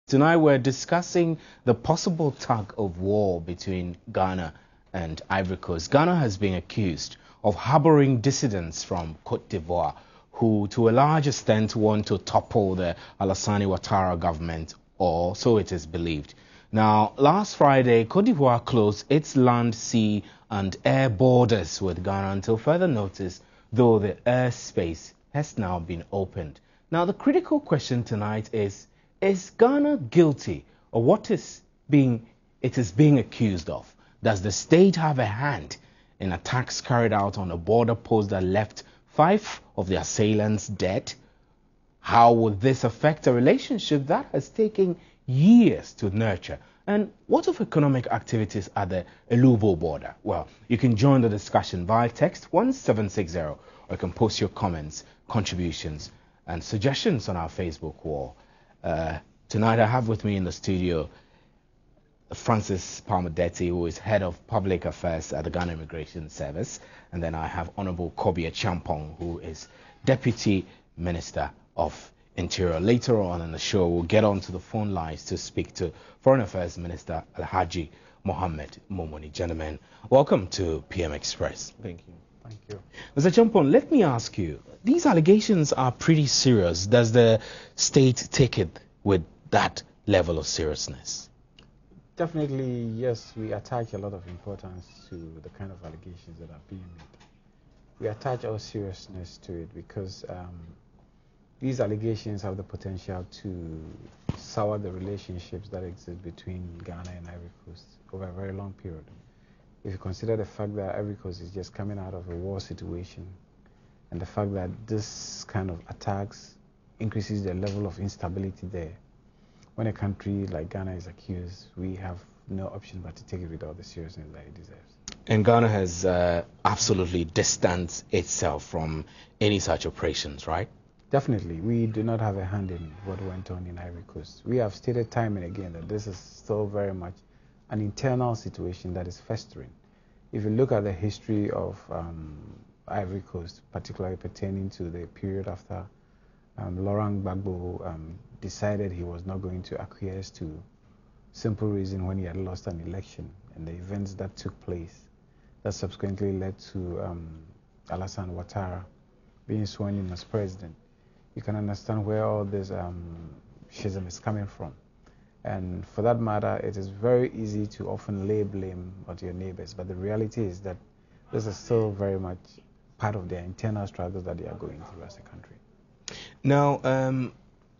Tonight we're discussing the possible tug of war between Ghana and Ivory Coast. Ghana has been accused of harboring dissidents from Cote d'Ivoire who to a large extent want to topple the Alassane Ouattara government, or so it is believed. Now, last Friday, Cote d'Ivoire closed its land, sea and air borders with Ghana until further notice, though the airspace has now been opened. Now, the critical question tonight is Ghana guilty of what it is being accused of? Does the state have a hand in attacks carried out on a border post that left 5 of the assailants dead? How would this affect a relationship that has taken years to nurture? And what of economic activities at the Elubo border? Well, you can join the discussion via text 1760, or you can post your comments, contributions and suggestions on our Facebook wall. Tonight I have with me in the studio Francis Palmadetti, who is Head of Public Affairs at the Ghana Immigration Service, and then I have Honorable Kobia Champong, who is Deputy Minister of Interior. Later on in the show, we'll get onto the phone lines to speak to Foreign Affairs Minister Alhaji Mohammed Momoni. Gentlemen, welcome to PM Express. Thank you. Thank you. Mr. Champong, let me ask you, these allegations are pretty serious. Does the state take it with that level of seriousness? Definitely, yes. We attach a lot of importance to the kind of allegations that are being made. We attach our seriousness to it because these allegations have the potential to sour the relationships that exist between Ghana and Ivory Coast over a very long period. If you consider the fact that Ivory Coast is just coming out of a war situation, and the fact that this kind of attacks increases the level of instability there, when a country like Ghana is accused, we have no option but to take it with all the seriousness that it deserves. And Ghana has absolutely distanced itself from any such operations, right? Definitely. We do not have a hand in what went on in Ivory Coast. We have stated time and again that this is still very much an internal situation that is festering. If you look at the history of Ivory Coast, particularly pertaining to the period after Laurent Gbagbo decided he was not going to acquiesce to simple reason when he had lost an election, and the events that took place that subsequently led to Alassane Ouattara being sworn in as president. You can understand where all this schism is coming from. And for that matter, it is very easy to often lay blame on your neighbors, but the reality is that this is still very much part of their internal struggles that they are going through as a country. Now,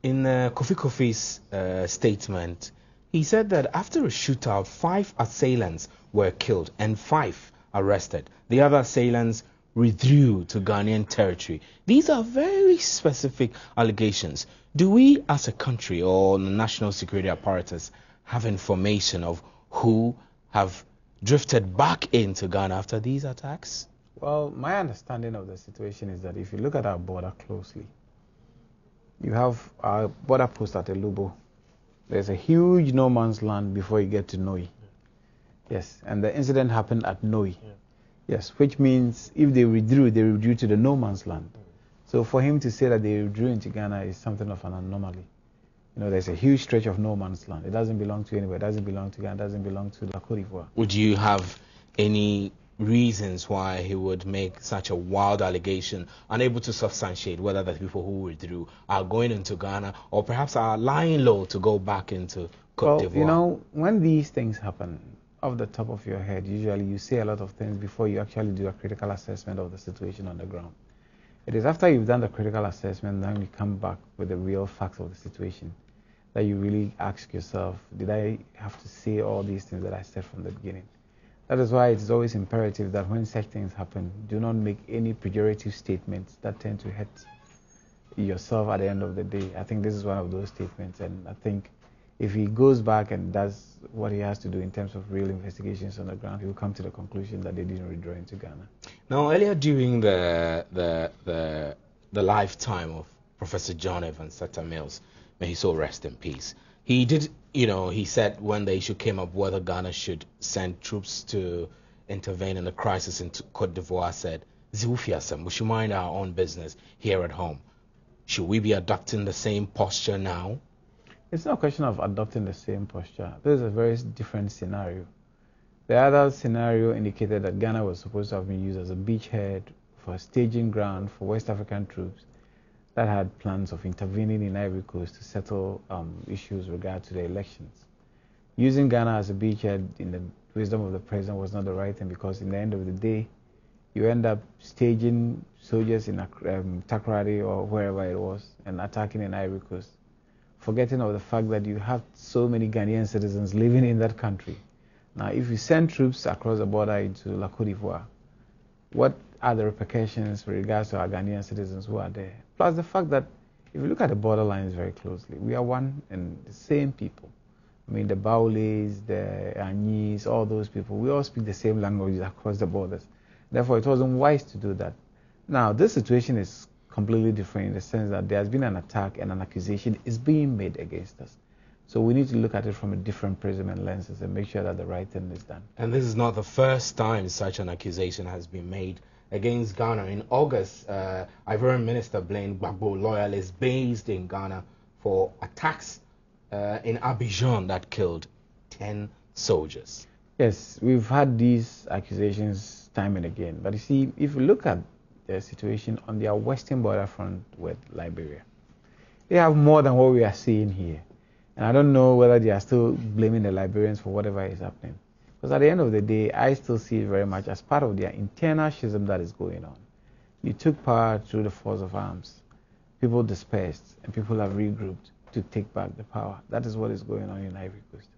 in Kofi Kofi's statement, he said that after a shootout, 5 assailants were killed and 5 arrested. The other assailants withdrew to Ghanaian territory. These are very specific allegations. Do we as a country or the national security apparatus have information of who have drifted back into Ghana after these attacks? Well, my understanding of the situation is that if you look at our border closely, you have our border post at Elubo. There's a huge no man's land before you get to Noi. Yes, and the incident happened at Noi. Yes, which means if they withdrew to the no man's land. So for him to say that they withdrew into Ghana is something of an anomaly. You know, there's a huge stretch of no man's land. It doesn't belong to anybody. It doesn't belong to Ghana. It doesn't belong to La Cote d'Ivoire. Would you have any reasons why he would make such a wild allegation, unable to substantiate whether the people who withdrew are going into Ghana or perhaps are lying low to go back into Cote d'Ivoire? You know, when these things happen, off the top of your head, usually you say a lot of things before you actually do a critical assessment of the situation on the ground. It is after you've done the critical assessment, then you come back with the real facts of the situation, that you really ask yourself, did I have to say all these things that I said from the beginning? That is why it is always imperative that when such things happen, do not make any pejorative statements that tend to hurt yourself at the end of the day. I think this is one of those statements, and I think if he goes back and does what he has to do in terms of real investigations on the ground, he will come to the conclusion that they didn't withdraw into Ghana. Now, earlier during the lifetime of Professor John Evans Setta Mills, may he so rest in peace, he did, he said when the issue came up whether Ghana should send troops to intervene in the crisis in Cote d'Ivoire, said, we should mind our own business here at home. Should we be adopting the same posture now? It's not a question of adopting the same posture. This is a very different scenario. The other scenario indicated that Ghana was supposed to have been used as a beachhead for a staging ground for West African troops that had plans of intervening in Ivory Coast to settle issues regard to the elections. Using Ghana as a beachhead in the wisdom of the president was not the right thing, because in the end of the day, you end up staging soldiers in Takoradi or wherever it was and attacking in Ivory Coast, forgetting of the fact that you have so many Ghanaian citizens living in that country. Now, if you send troops across the border into La Côte d'Ivoire, what are the repercussions with regards to our Ghanaian citizens who are there? Plus the fact that if you look at the borderlines very closely, we are one and the same people. I mean, the Baoulés, the Anyis, all those people, we all speak the same languages across the borders. Therefore, it wasn't wise to do that. Now, this situation is completely different in the sense that there has been an attack and an accusation is being made against us. So we need to look at it from a different prism and lenses and make sure that the right thing is done. And this is not the first time such an accusation has been made against Ghana. In August, Ivorian Minister Blaine Gbagbo, loyalists based in Ghana, for attacks in Abidjan that killed 10 soldiers. Yes, we've had these accusations time and again. But you see, if you look at the situation on their western border front with Liberia, they have more than what we are seeing here. And I don't know whether they are still blaming the Liberians for whatever is happening. Because at the end of the day, I still see it very much as part of their internal schism that is going on. You took power through the force of arms. People dispersed and people have regrouped to take back the power. That is what is going on in Ivory Coast.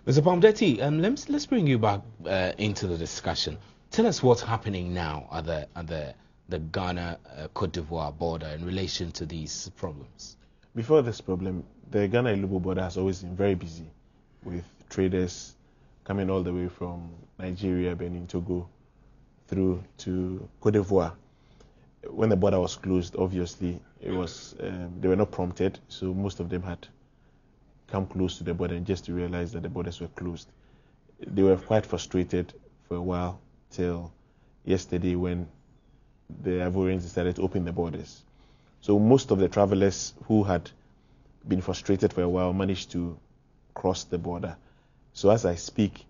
Mr. Pomdeti, let's bring you back into the discussion. Tell us what's happening now at the Ghana-Côte d'Ivoire border in relation to these problems. Before this problem, the Ghana-Ilubo border has always been very busy with traders coming all the way from Nigeria, Benin, Togo, through to Côte d'Ivoire. When the border was closed, obviously, it was they were not prompted, so most of them had come close to the border and just to realize that the borders were closed. They were quite frustrated for a while till yesterday when the Ivorians decided to open the borders. So most of the travelers who had been frustrated for a while managed to cross the border. So as I speak,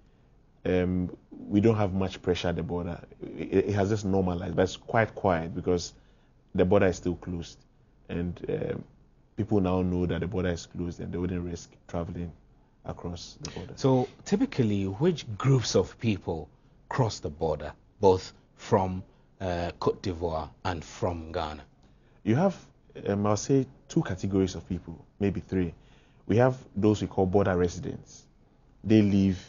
we don't have much pressure at the border. It has just normalized, but it's quite quiet because the border is still closed. And people now know that the border is closed and they wouldn't risk traveling across the border. So typically, which groups of people cross the border, both from Côte d'Ivoire and from Ghana? You have, I'll say, two categories of people, maybe three. We have those we call border residents. They live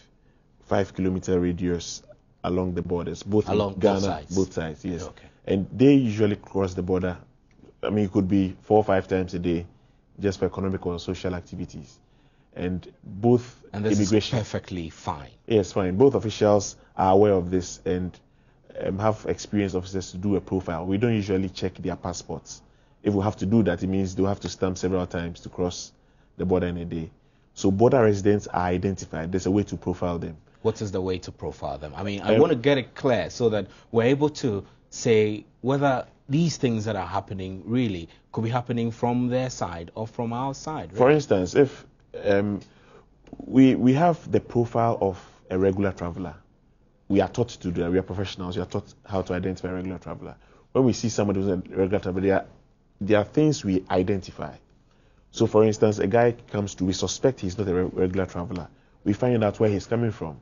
5-kilometer radius along the borders, both along in Ghana, both sides, yes. Okay. And they usually cross the border. I mean, it could be 4 or 5 times a day, just for economic or social activities. And both and this immigration is perfectly fine. Yes, fine. Both officials are aware of this and have experienced officers to do a profile. We don't usually check their passports. If we have to do that, it means they'll have to stamp several times to cross the border in a day. So border residents are identified. There's a way to profile them. What is the way to profile them? I mean, I want to get it clear so that we're able to say whether these things that are happening really could be happening from their side or from our side. Really. For instance, if we have the profile of a regular traveler, we are taught to do that. We are professionals. We are taught how to identify a regular traveler. When we see somebody who's a regular traveler, there are things we identify. So, for instance, a guy comes to, we suspect he's not a regular traveler. We find out where he's coming from.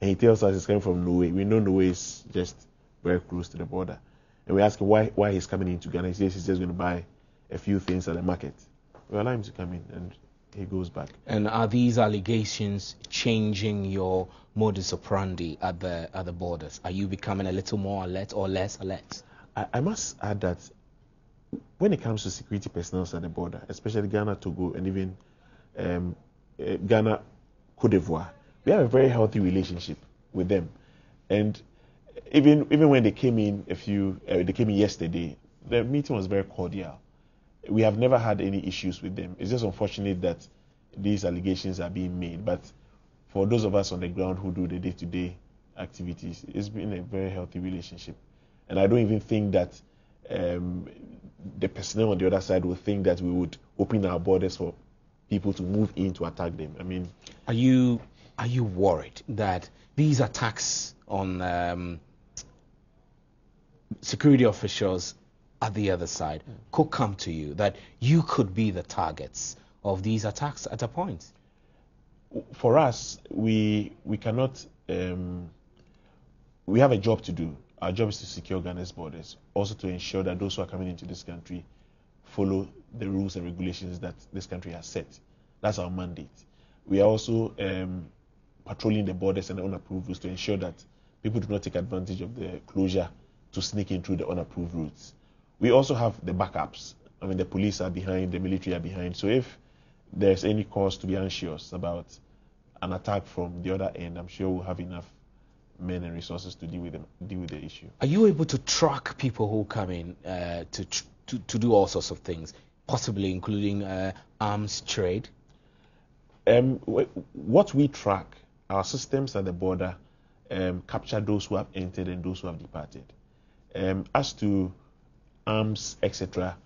And he tells us he's coming from Norway. We know Norway is just very close to the border. And we ask him why he's coming into Ghana. He says he's just going to buy a few things at the market. We allow him to come in and he goes back. And are these allegations changing your modus operandi at the borders? Are you becoming a little more alert or less alert? I must add that when it comes to security personnel at the border, especially Ghana, Togo, and even Ghana, Côte d'Ivoire, we have a very healthy relationship with them. And even when they came in yesterday, the meeting was very cordial. We have never had any issues with them. It's just unfortunate that these allegations are being made. But for those of us on the ground who do the day-to-day activities, it's been a very healthy relationship. And I don't even think that the personnel on the other side will think that we would open our borders for people to move in to attack them. I mean, are you worried that these attacks on security officials at the other side could come to you, that you could be the targets of these attacks at a point? For us, we cannot. We have a job to do. Our job is to secure Ghana's borders, also to ensure that those who are coming into this country follow the rules and regulations that this country has set. That's our mandate. We are also patrolling the borders and the unapproved routes to ensure that people do not take advantage of the closure to sneak in through the unapproved routes. We also have the backups. I mean, the police are behind, the military are behind. So if there's any cause to be anxious about an attack from the other end, I'm sure we'll have enough men and resources to deal with the issue. Are you able to track people who come in to do all sorts of things, possibly including arms trade? What we track, our systems at the border capture those who have entered and those who have departed. As to arms, etc.,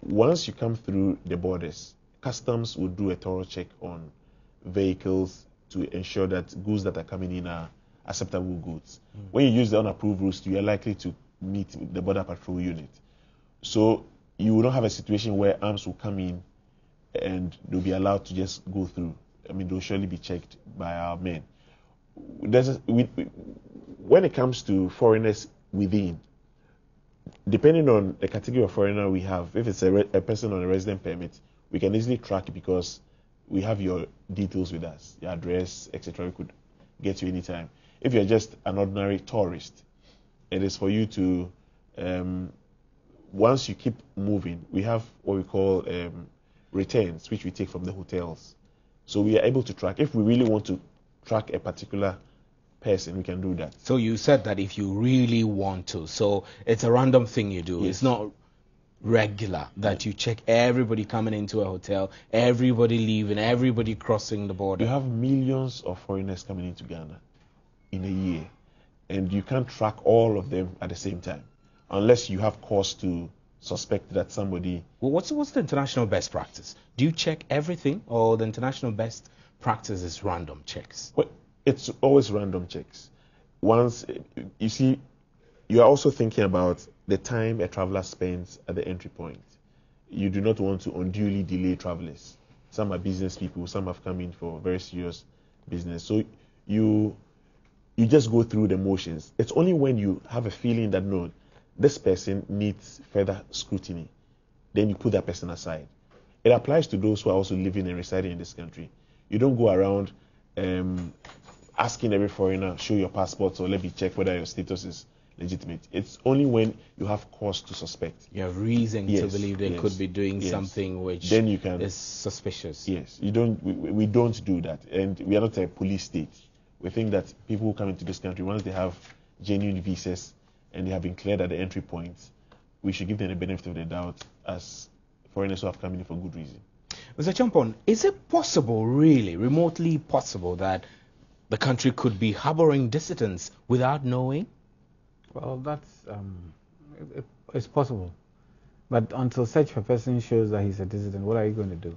once you come through the borders, customs will do a thorough check on vehicles to ensure that goods that are coming in are acceptable goods. When you use the unapproved routes, you are likely to meet the border patrol unit. So you will not have a situation where arms will come in and they'll be allowed to just go through. I mean, they'll surely be checked by our men. When it comes to foreigners within, depending on the category of foreigner we have, if it's a person on a resident permit, we can easily track it because we have your details with us, your address, etc. We could get you anytime. If you're just an ordinary tourist, it is for you to, once you keep moving, we have what we call returns, which we take from the hotels. So we are able to track. If we really want to track a particular person, we can do that. So you said that if you really want to, so it's a random thing you do. Yes. It's not regular that you check everybody coming into a hotel, everybody leaving, everybody crossing the border. You have millions of foreigners coming into Ghana in a year, and you can't track all of them at the same time unless you have cause to suspect that somebody... Well, what's the international best practice? Do you check everything, or the international best practice is random checks? Well, it's always random checks. Once, you see, you are also thinking about the time a traveler spends at the entry point. You do not want to unduly delay travelers. Some are business people, some have come in for very serious business. So you just go through the motions. It's only when you have a feeling that, no, this person needs further scrutiny, then you put that person aside. It applies to those who are also living and residing in this country. You don't go around asking every foreigner, show your passports or let me check whether your status is legitimate. It's only when you have cause to suspect. You have reason to believe they could be doing something which then you can, is suspicious. Yes, you don't. We don't do that, and we are not a police state. We think that people who come into this country, once they have genuine visas and they have been cleared at the entry points, we should give them the benefit of the doubt as foreigners who have come in for good reason. Mr. Champon, is it possible, really, remotely possible, that the country could be harboring dissidents without knowing? Well, that's it's possible, but until such a person shows that he's a dissident, what are you going to do?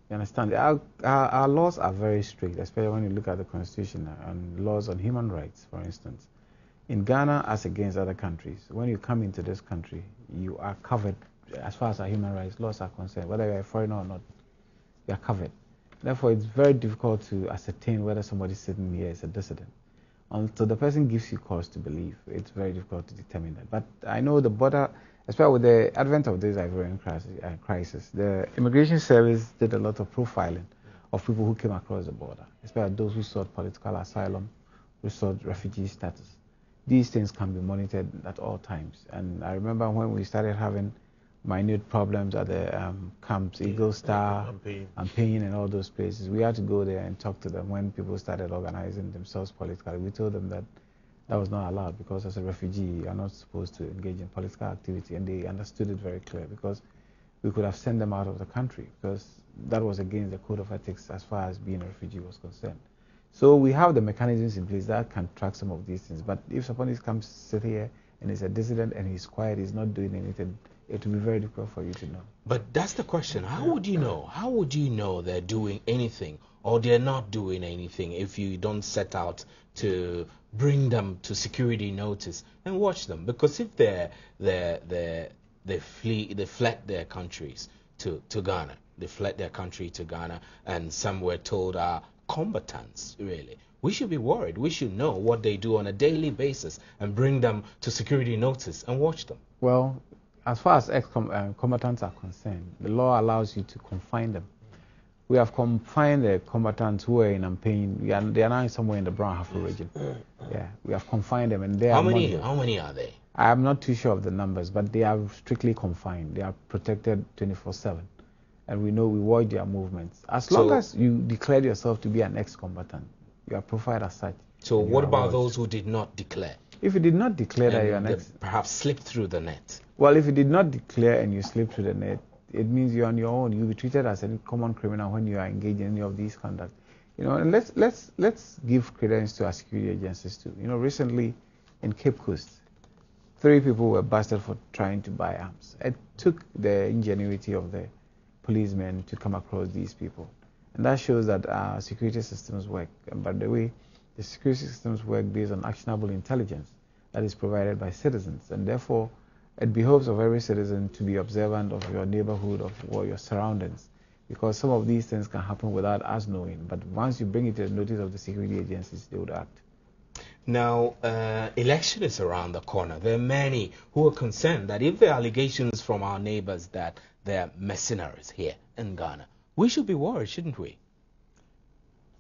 You understand? Our laws are very strict, especially when you look at the Constitution and laws on human rights, for instance. In Ghana, as against other countries, when you come into this country, you are covered as far as our human rights laws are concerned. Whether you're a foreigner or not, you are covered. Therefore, it's very difficult to ascertain whether somebody sitting here is a dissident. Until the person gives you cause to believe, it's very difficult to determine that. But I know the border, especially with the advent of this Ivorian crisis, the Immigration Service did a lot of profiling of people who came across the border, especially those who sought political asylum, who sought refugee status. These things can be monitored at all times. And I remember when we started having minute problems at the camps, Eagle Star, and Payne and all those places, we had to go there and talk to them when people started organizing themselves politically. We told them that that was not allowed because as a refugee, you are not supposed to engage in political activity, and they understood it very clear because we could have sent them out of the country because that was against the code of ethics as far as being a refugee was concerned. So we have the mechanisms in place that can track some of these things. But if somebody comes sit here and is a dissident and he's quiet, he's not doing anything, it will be very difficult for you to know. But that's the question. How would you know? How would you know they're doing anything or they're not doing anything if you don't set out to bring them to security notice and watch them? Because if they fled their countries to Ghana, they fled their country to Ghana, and some were told are combatants, really. We should be worried. We should know what they do on a daily basis and bring them to security notice and watch them. Well, as far as combatants are concerned, the law allows you to confine them. We have confined the combatants who are in Ampain. They are now somewhere in the Brown Hafo region. Yeah, we have confined them, and they How are many are they? I am not too sure of the numbers, but they are strictly confined. They are protected 24/7, and we watch their movements. As long as you declare yourself to be an ex-combatant, you are profiled as such. So what about those who did not declare? If you did not declare that you are an ex, perhaps slipped through the net. Well, if you did not declare and you slip through the net, it means you're on your own. You'll be treated as a common criminal when you are engaged in any of these conduct. And let's give credence to our security agencies too. Recently in Cape Coast, 3 people were busted for trying to buy arms. It took the ingenuity of the policemen to come across these people, and that shows that our security systems work. And by the way, the security systems work based on actionable intelligence that is provided by citizens, and therefore it behoves of every citizen to be observant of your neighborhood, of your surroundings, because some of these things can happen without us knowing. But once you bring it to the notice of the security agencies, they would act. Now, election is around the corner. There are many who are concerned that if there are allegations from our neighbors that they're mercenaries here in Ghana, we should be worried, shouldn't we?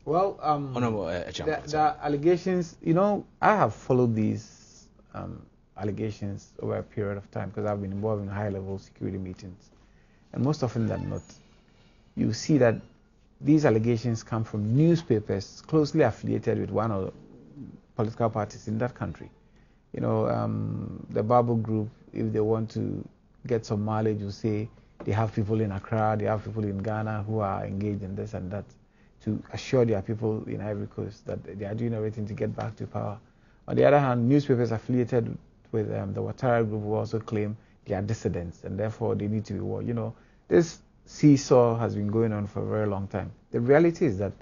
Well, the allegations, I have followed these allegations over a period of time because I've been involved in high-level security meetings, and most often than not, you see that these allegations come from newspapers closely affiliated with one of the political parties in that country. The Bible group, if they want to get some mileage, will say they have people in Accra, they have people in Ghana who are engaged in this and that, to assure their people in Ivory Coast that they are doing everything to get back to power. On the other hand, newspapers affiliated with the Ouattara group will also claim they are dissidents and therefore they need to be warned. This seesaw has been going on for a very long time. The reality is that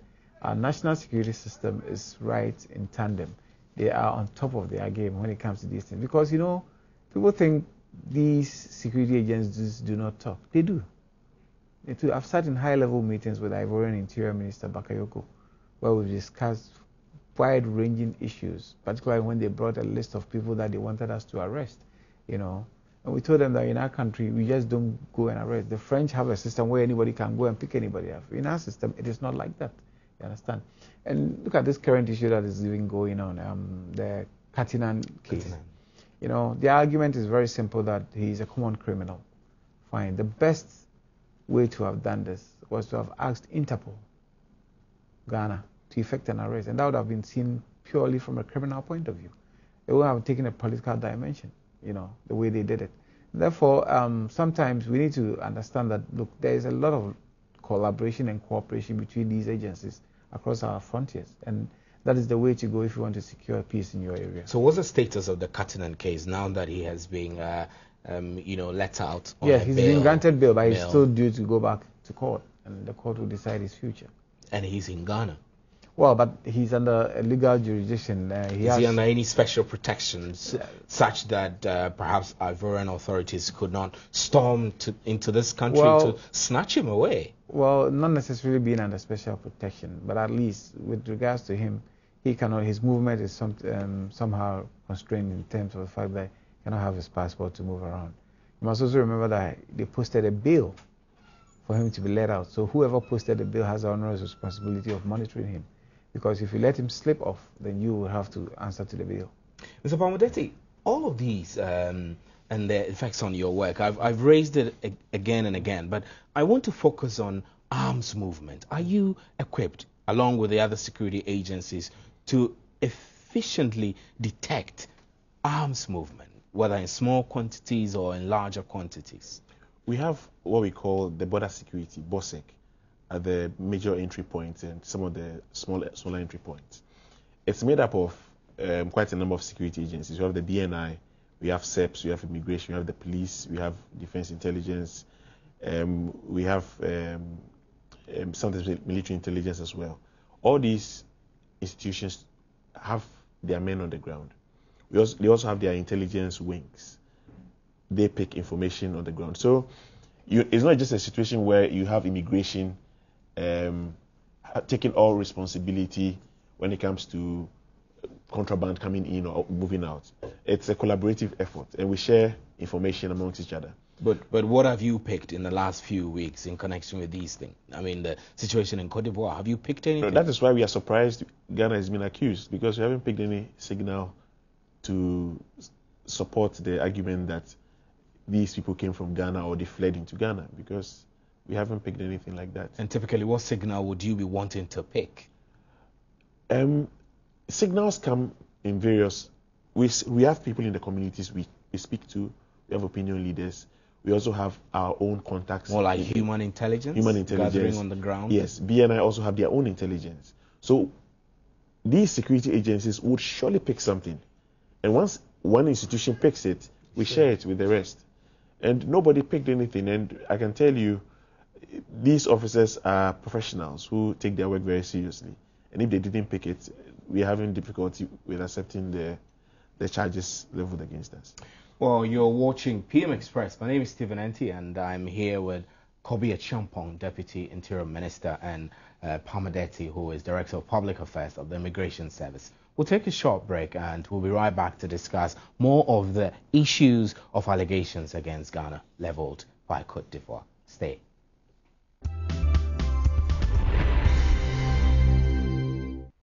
our national security system is right in tandem. They are on top of their game when it comes to these things. Because, people think these security agencies do not talk. They do. I've sat in high-level meetings with Ivorian Interior Minister Bakayoko, where we've discussed wide-ranging issues, particularly when they brought a list of people that they wanted us to arrest, And we told them that in our country, we just don't go and arrest. The French have a system where anybody can go and pick anybody up. In our system, it is not like that. You understand? And look at this current issue that is even going on, the Katinan case. The argument is very simple, that he is a common criminal. Fine. The best way to have done this was to have asked Interpol, Ghana, to effect an arrest, and that would have been seen purely from a criminal point of view. It would have taken a political dimension, the way they did it. Therefore, sometimes we need to understand that, look, there is a lot of collaboration and cooperation between these agencies across our frontiers, and that is the way to go if you want to secure peace in your area. So what's the status of the Katinan case now that he has been let out on he's been granted bail, but he's still due to go back to court, and the court will decide his future. And he's in Ghana. Well, but he's under a legal jurisdiction. Is he under any special protections such that perhaps Ivorian authorities could not storm into this country to snatch him away? Well, not necessarily being under special protection, but at least with regards to him, his movement is somehow constrained in terms of the fact that he cannot have his passport to move around. You must also remember that they posted a bill for him to be let out. So whoever posted the bill has the onerous responsibility of monitoring him. Because if you let him slip off, then you will have to answer to the bill. Mr. Palmodeti, all of these and their effects on your work, I've raised it again and again, but I want to focus on arms movement. Are you equipped, along with the other security agencies, to efficiently detect arms movement, whether in small quantities or in larger quantities? We have what we call the border security, BOSEC, at the major entry points and some of the smaller entry points. It's made up of quite a number of security agencies. We have the DNI, We have SEPs, we have immigration, we have the police, we have defense intelligence, we have sometimes military intelligence as well. All these institutions have their men on the ground. They also have their intelligence wings. They pick information on the ground. So it's not just a situation where you have immigration taking all responsibility when it comes to contraband coming in or moving out. It's a collaborative effort, and we share information amongst each other. But what have you picked in the last few weeks in connection with these things? I mean, the situation in Cote d'Ivoire, have you picked anything? That is why we are surprised Ghana has been accused, because we haven't picked any signal to support the argument that these people came from Ghana or they fled into Ghana, because we haven't picked anything like that. And typically, what signal would you be wanting to pick? Signals come in various ways. We have people in the communities we speak to. We have opinion leaders. We also have our own contacts. More like human intelligence? Human intelligence. Gathering on the ground? Yes. BNI also have their own intelligence. So these security agencies would surely pick something. And once one institution picks it, we share it with the rest. And nobody picked anything. And I can tell you, these officers are professionals who take their work very seriously. And if they didn't pick it, we're having difficulty with accepting the charges leveled against us. Well, you're watching PM Express. My name is Stephen Enti, and I'm here with Kobe Champong, Deputy Interior Minister, and Pamadeti, who is Director of Public Affairs of the Immigration Service. We'll take a short break, and we'll be right back to discuss more of the issues of allegations against Ghana leveled by Cote d'Ivoire. Stay.